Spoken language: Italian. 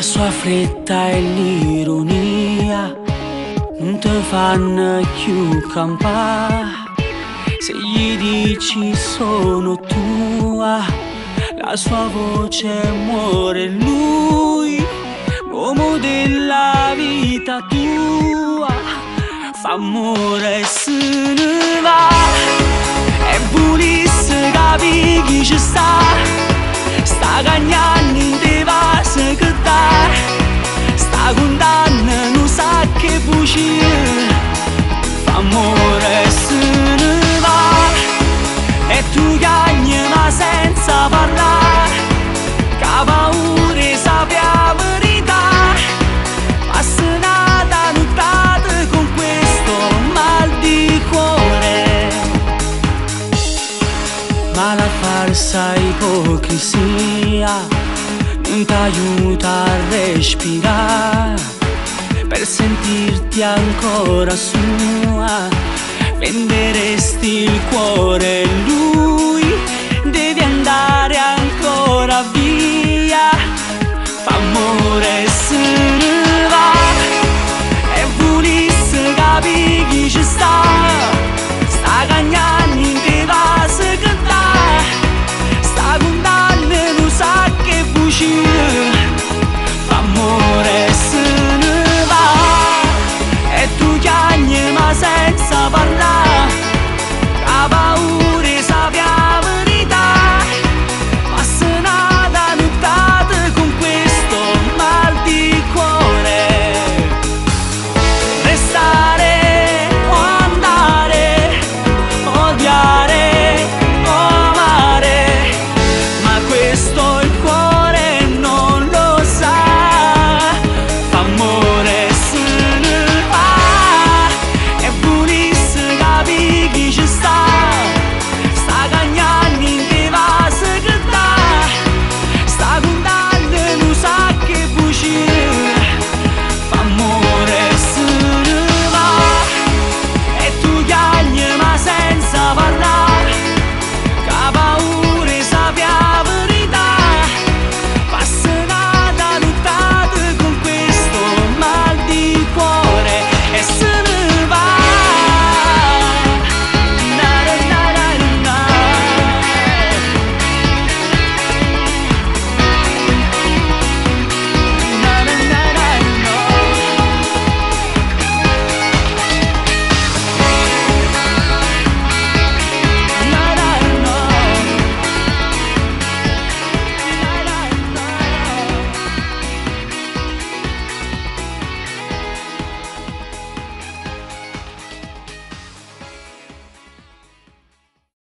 sua fretta e l'ironia non te fanno più campare. Se gli dici sono tua, la sua voce muore. Lui, l'uomo della vita tua, fa amore e se ne va. E volesse capire chi ci sta cagnando in te vase che dà. Sta condanna non sa che voce, fa amore e se ne va. E tu cagni ma senza parlare, che paura sape la verità. Passata nottata con questo mal di cuore, ma la falsa ipocrisia non ti aiuta a respirare. Per sentirti ancora sua venderesti il cuore.